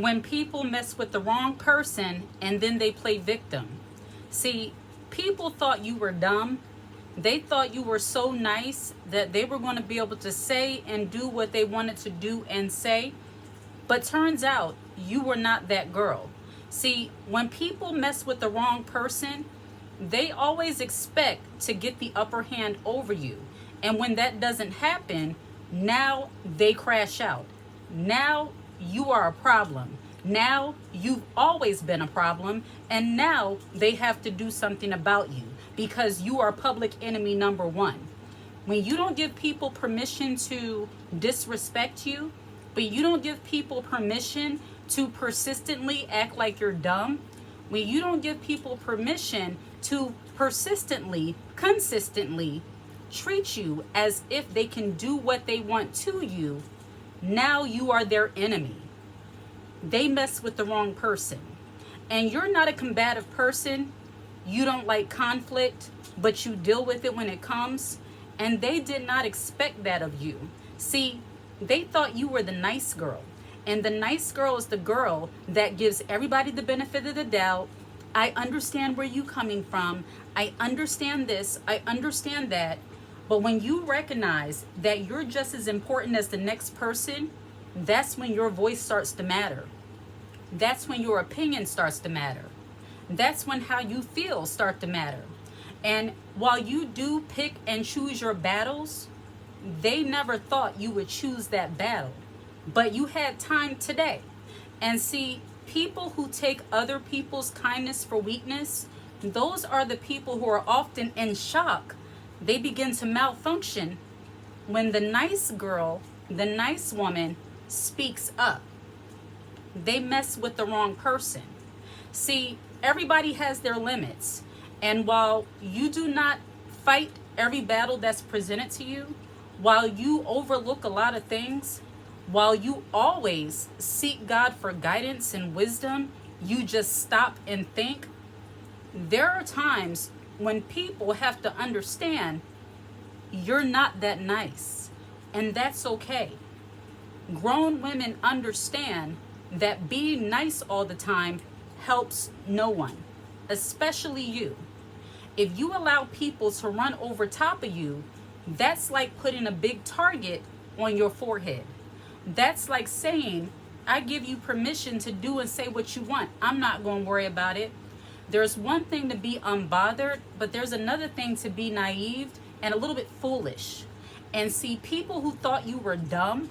when people mess with the wrong person and then they play victim. See, people thought you were dumb. They thought you were so nice that they were going to be able to say and do what they wanted to do and say. But turns out you were not that girl. See, when people mess with the wrong person, they always expect to get the upper hand over you. And when that doesn't happen, now they crash out. Now you are a problem. Now you've always been a problem. And now they have to do something about you because you are public enemy number one. When you don't give people permission to disrespect you, but you don't give people permission to persistently act like you're dumb, when you don't give people permission to persistently, consistently treat you as if they can do what they want to you, now you are their enemy. They mess with the wrong person. And you're not a combative person. You don't like conflict, but you deal with it when it comes. And they did not expect that of you. See, they thought you were the nice girl. And the nice girl is the girl that gives everybody the benefit of the doubt. I understand where you're coming from. I understand this. I understand that. But when you recognize that you're just as important as the next person, that's when your voice starts to matter. That's when your opinion starts to matter. That's when how you feel start to matter. And while you do pick and choose your battles, they never thought you would choose that battle. But you had time today. And see, people who take other people's kindness for weakness, those are the people who are often in shock. They begin to malfunction when the nice girl, the nice woman speaks up. They mess with the wrong person. See, everybody has their limits. And while you do not fight every battle that's presented to you, while you overlook a lot of things, while you always seek God for guidance and wisdom, you just stop and think. There are times when people have to understand you're not that nice, and that's okay. Grown women understand that being nice all the time helps no one, especially you. If you allow people to run over top of you, that's like putting a big target on your forehead. That's like saying, I give you permission to do and say what you want. I'm not going to worry about it. There's one thing to be unbothered, but there's another thing to be naive and a little bit foolish. And see, people who thought you were dumb,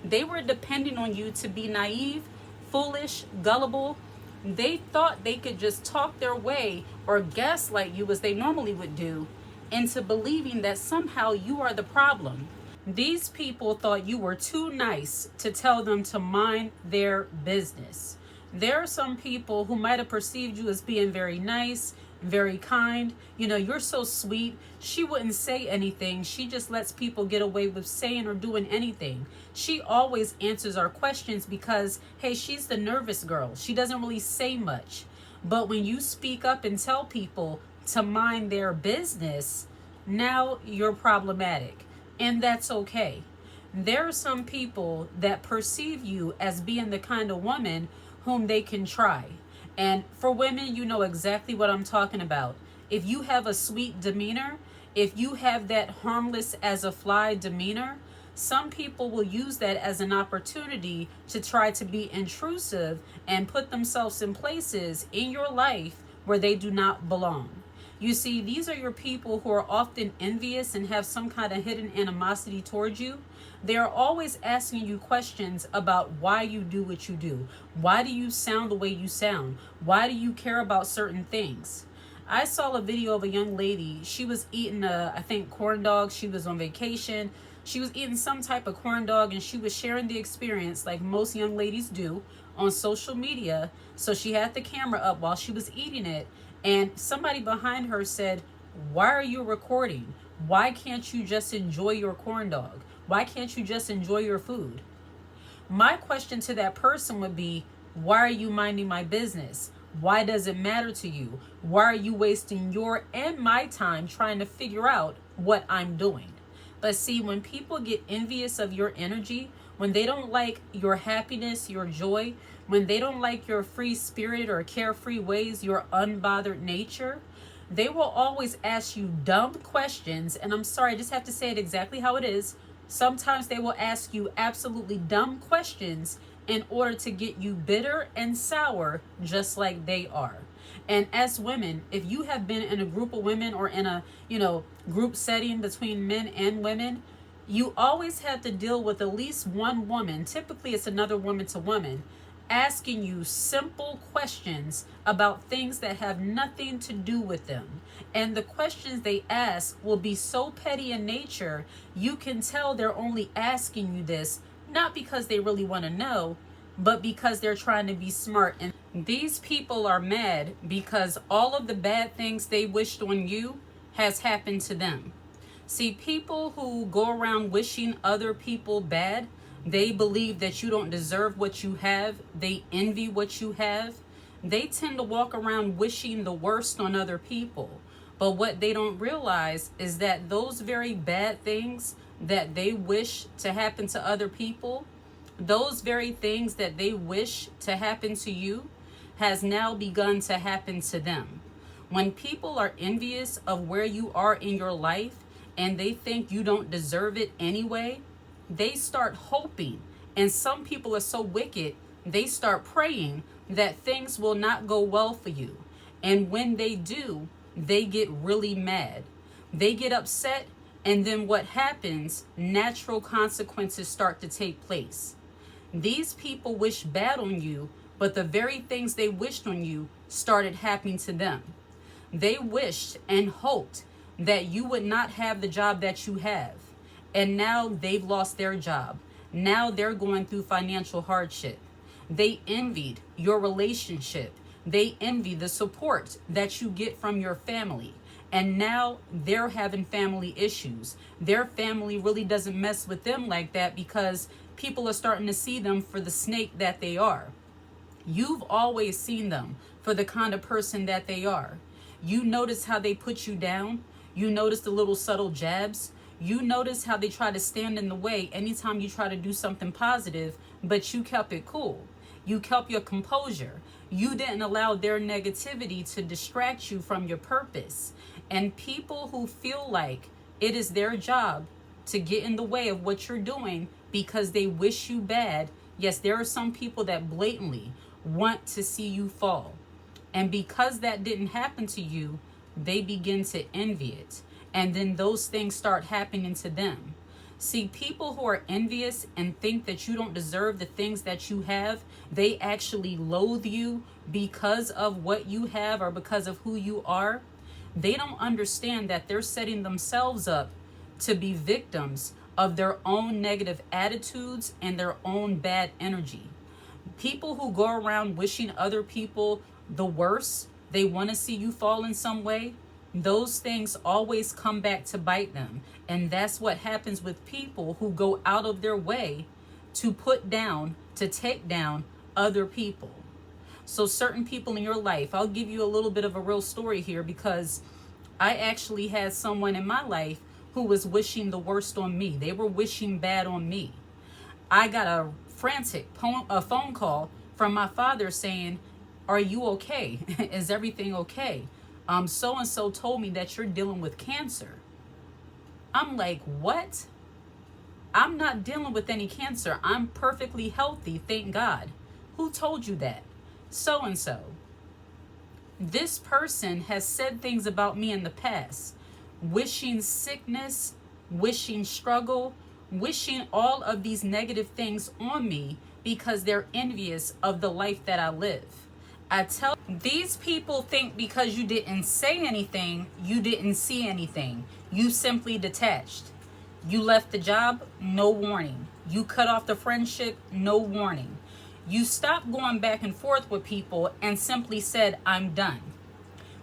they were depending on you to be naive, foolish, gullible. They thought they could just talk their way or gaslight you as they normally would do into believing that somehow you are the problem. These people thought you were too nice to tell them to mind their business. There are some people who might have perceived you as being very nice, very kind. You know, you're so sweet. She wouldn't say anything. She just lets people get away with saying or doing anything. She always answers our questions because, hey, she's the nervous girl. She doesn't really say much. But when you speak up and tell people to mind their business, now you're problematic. And that's okay. There are some people that perceive you as being the kind of woman whom they can try. And for women, you know exactly what I'm talking about. If you have a sweet demeanor, if you have that harmless as a fly demeanor, some people will use that as an opportunity to try to be intrusive and put themselves in places in your life where they do not belong. You see, these are your people who are often envious and have some kind of hidden animosity towards you. They are always asking you questions about why you do what you do. Why do you sound the way you sound? Why do you care about certain things? I saw a video of a young lady. She was eating, I think, corn dogs. She was on vacation. She was eating some type of corn dog, and she was sharing the experience like most young ladies do on social media. So she had the camera up while she was eating it. And somebody behind her said, why are you recording? Why can't you just enjoy your corn dog? Why can't you just enjoy your food? My question to that person would be, why are you minding my business? Why does it matter to you? Why are you wasting your and my time trying to figure out what I'm doing? But see, when people get envious of your energy, when they don't like your happiness, your joy, when they don't like your free spirit or carefree ways, your unbothered nature, they will always ask you dumb questions. And I'm sorry, I just have to say it exactly how it is. Sometimes they will ask you absolutely dumb questions in order to get you bitter and sour, just like they are. And as women, if you have been in a group of women or in a, group setting between men and women, you always have to deal with at least one woman, typically it's another woman to woman, asking you simple questions about things that have nothing to do with them. And the questions they ask will be so petty in nature, you can tell they're only asking you this not because they really want to know, but because they're trying to be smart. And these people are mad because all of the bad things they wished on you has happened to them. See, people who go around wishing other people bad, they believe that you don't deserve what you have. They envy what you have. They tend to walk around wishing the worst on other people. But what they don't realize is that those very bad things that they wish to happen to other people, those very things that they wish to happen to you, has now begun to happen to them. When people are envious of where you are in your life and they think you don't deserve it anyway, they start hoping. And some people are so wicked, they start praying that things will not go well for you. And when they do, they get really mad. They get upset, and then what happens? Natural consequences start to take place. These people wish bad on you, but the very things they wished on you started happening to them. They wished and hoped that you would not have the job that you have. And now they've lost their job. Now they're going through financial hardship. They envied your relationship. They envy the support that you get from your family. And now they're having family issues. Their family really doesn't mess with them like that because people are starting to see them for the snake that they are. You've always seen them for the kind of person that they are. You notice how they put you down. You notice the little subtle jabs. You notice how they try to stand in the way anytime you try to do something positive, but you kept it cool. You kept your composure. You didn't allow their negativity to distract you from your purpose. And people who feel like it is their job to get in the way of what you're doing because they wish you bad. Yes, there are some people that blatantly want to see you fall. And because that didn't happen to you, they begin to envy it. And then those things start happening to them. See, people who are envious and think that you don't deserve the things that you have, they actually loathe you because of what you have or because of who you are. They don't understand that they're setting themselves up to be victims of their own negative attitudes and their own bad energy. People who go around wishing other people the worst, they want to see you fall in some way, those things always come back to bite them. And that's what happens with people who go out of their way to put down, to take down other people. So certain people in your life, I'll give you a little bit of a real story here because I actually had someone in my life who was wishing the worst on me. They were wishing bad on me. I got a frantic phone call from my father saying, "Are you okay? Is everything okay? So-and-so told me that you're dealing with cancer." I'm like, what? I'm not dealing with any cancer. I'm perfectly healthy, thank God. Who told you that? So-and-so. This person has said things about me in the past, wishing sickness, wishing struggle, wishing all of these negative things on me because they're envious of the life that I live. I tell these people think because you didn't say anything, you didn't see anything. You simply detached. You left the job, no warning. You cut off the friendship, no warning. You stopped going back and forth with people and simply said, "I'm done."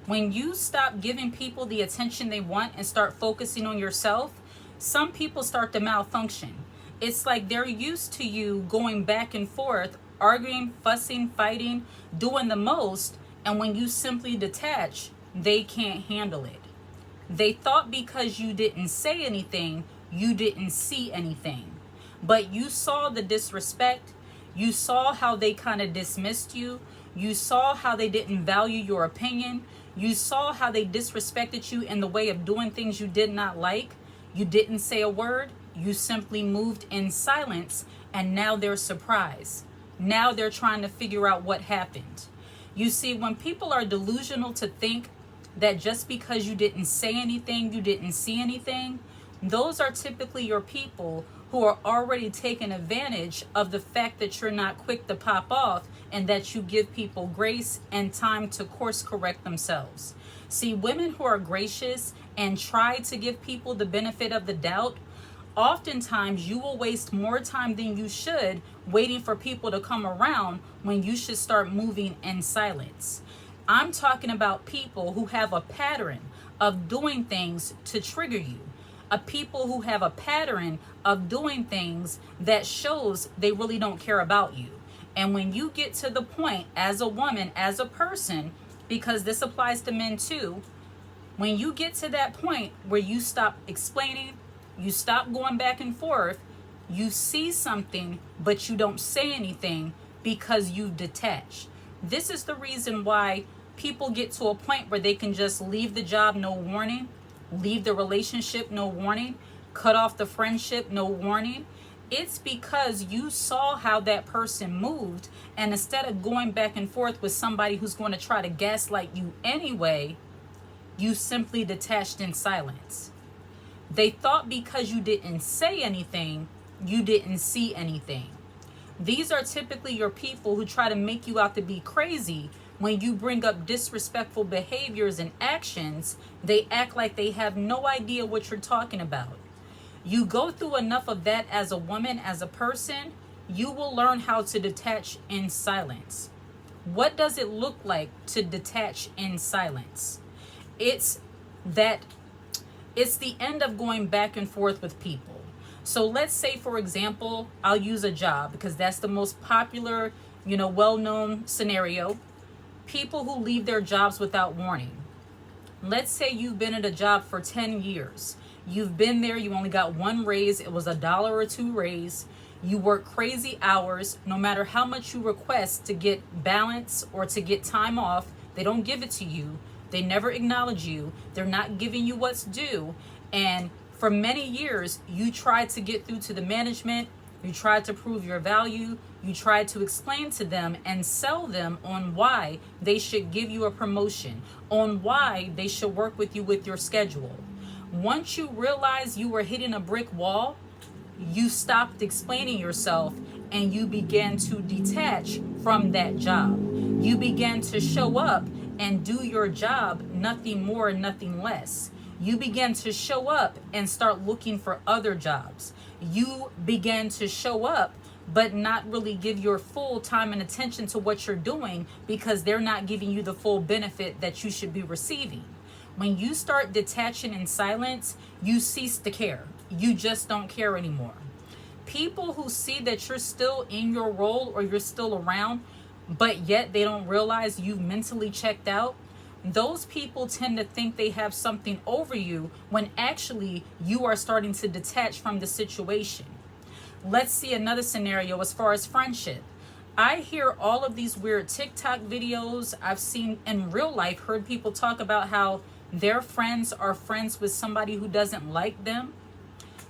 When you stop giving people the attention they want and start focusing on yourself, some people start to malfunction. It's like they're used to you going back and forth, arguing, fussing, fighting, doing the most, and when you simply detach, they can't handle it. They thought because you didn't say anything, you didn't see anything. but you saw the disrespect. You saw how they kind of dismissed you. You saw how they didn't value your opinion. You saw how they disrespected you in the way of doing things you did not like. You didn't say a word. You simply moved in silence, and now they're surprised. Now they're trying to figure out what happened. You see, when people are delusional to think that just because you didn't say anything, you didn't see anything, those are typically your people who are already taking advantage of the fact that you're not quick to pop off and that you give people grace and time to course correct themselves. See, women who are gracious and try to give people the benefit of the doubt, oftentimes you will waste more time than you should waiting for people to come around when you should start moving in silence. I'm talking about people who have a pattern of doing things to trigger you. People who have a pattern of doing things that shows they really don't care about you. And when you get to the point as a woman, as a person, because this applies to men too, when you get to that point where you stop explaining, you stop going back and forth, you see something, but you don't say anything because you've detached. This is the reason why people get to a point where they can just leave the job, no warning, leave the relationship, no warning, cut off the friendship, no warning. It's because you saw how that person moved, and instead of going back and forth with somebody who's going to try to gaslight you anyway, you simply detached in silence. They thought because you didn't say anything, you didn't see anything. These are typically your people who try to make you out to be crazy. When you bring up disrespectful behaviors and actions, they act like they have no idea what you're talking about. You go through enough of that as a woman, as a person, you will learn how to detach in silence. What does it look like to detach in silence? It's the end of going back and forth with people. So let's say, for example, I'll use a job because that's the most popular, well-known scenario. People who leave their jobs without warning. Let's say you've been at a job for 10 years. You've been there, you only got one raise. It was $1 or $2 raise. You work crazy hours. No matter how much you request to get balance or to get time off, they don't give it to you. They never acknowledge you. They're not giving you what's due. And for many years, you tried to get through to the management. You tried to prove your value. You tried to explain to them and sell them on why they should give you a promotion, on why they should work with you with your schedule. Once you realized you were hitting a brick wall, you stopped explaining yourself and you began to detach from that job. You began to show up and do your job, nothing more, nothing less. You began to show up and start looking for other jobs. You began to show up but not really give your full time and attention to what you're doing because they're not giving you the full benefit that you should be receiving. When you start detaching in silence, you cease to care. You just don't care anymore. People who see that you're still in your role or you're still around, but yet they don't realize you've mentally checked out, those people tend to think they have something over you when actually you are starting to detach from the situation. Let's see another scenario as far as friendship. I hear all of these weird TikTok videos. I've seen in real life, heard people talk about how their friends are friends with somebody who doesn't like them.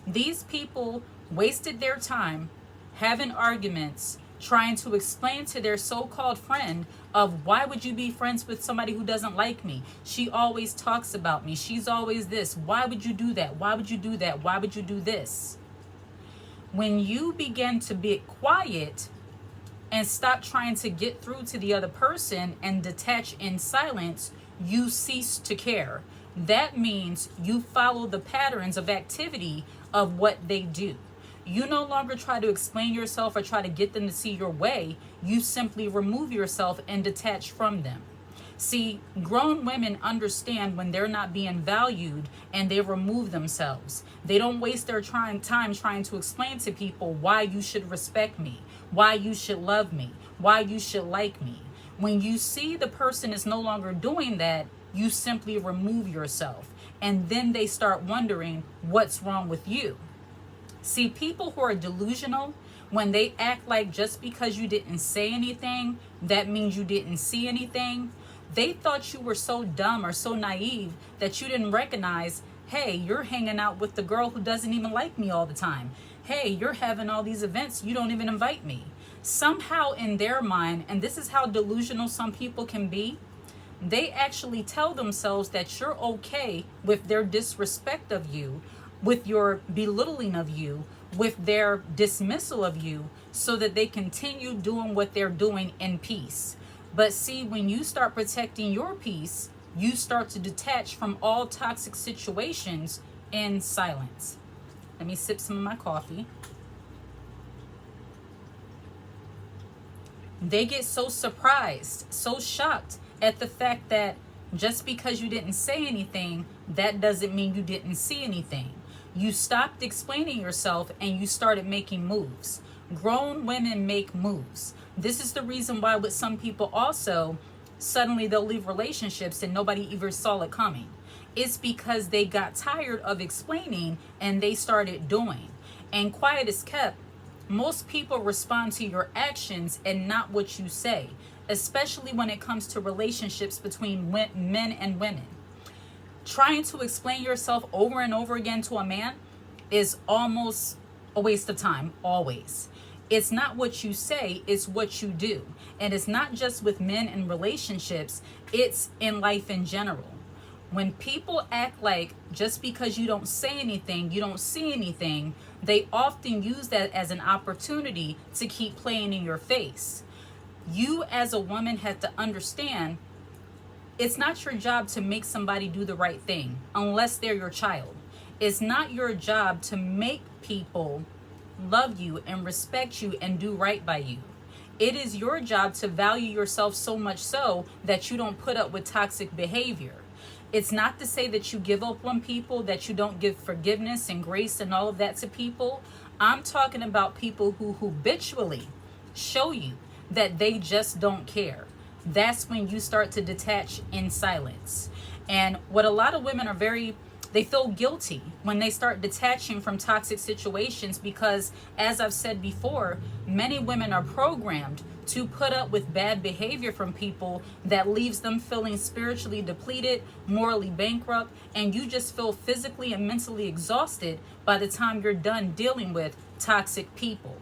These people wasted their time having arguments, trying to explain to their so-called friend of why would you be friends with somebody who doesn't like me? She always talks about me. She's always this. Why would you do that? Why would you do that? Why would you do this? When you begin to be quiet and stop trying to get through to the other person and detach in silence, you cease to care. That means you follow the patterns of activity of what they do. You no longer try to explain yourself or try to get them to see your way. You simply remove yourself and detach from them. See, grown women understand when they're not being valued and they remove themselves. They don't waste their time trying to explain to people why you should respect me, why you should love me, why you should like me. When you see the person is no longer doing that, you simply remove yourself. And then they start wondering what's wrong with you. See, people who are delusional, when they act like just because you didn't say anything, that means you didn't see anything, they thought you were so dumb or so naive that you didn't recognize, hey, you're hanging out with the girl who doesn't even like me all the time. Hey, you're having all these events, you don't even invite me. Somehow in their mind, and this is how delusional some people can be, they actually tell themselves that you're okay with their disrespect of you, with your belittling of you, with their dismissal of you, so that they continue doing what they're doing in peace. But see, when you start protecting your peace, you start to detach from all toxic situations in silence. Let me sip some of my coffee. They get so surprised, so shocked at the fact that just because you didn't say anything, that doesn't mean you didn't see anything. You stopped explaining yourself and you started making moves. Grown women make moves. This is the reason why with some people also, suddenly they'll leave relationships and nobody even saw it coming. It's because they got tired of explaining and they started doing. And quiet is kept. Most people respond to your actions and not what you say, especially when it comes to relationships between men and women. Trying to explain yourself over and over again to a man is almost a waste of time, always. It's not what you say, it's what you do. And it's not just with men in relationships, it's in life in general. When people act like just because you don't say anything, you don't see anything, they often use that as an opportunity to keep playing in your face. You as a woman have to understand it's not your job to make somebody do the right thing unless they're your child. It's not your job to make people love you and respect you and do right by you. It is your job to value yourself so much so that you don't put up with toxic behavior. It's not to say that you give up on people, that you don't give forgiveness and grace and all of that to people. I'm talking about people who habitually show you that they just don't care. That's when you start to detach in silence. And what a lot of women are they feel guilty when they start detaching from toxic situations because, as I've said before, many women are programmed to put up with bad behavior from people that leaves them feeling spiritually depleted, morally bankrupt, and you just feel physically and mentally exhausted by the time you're done dealing with toxic people.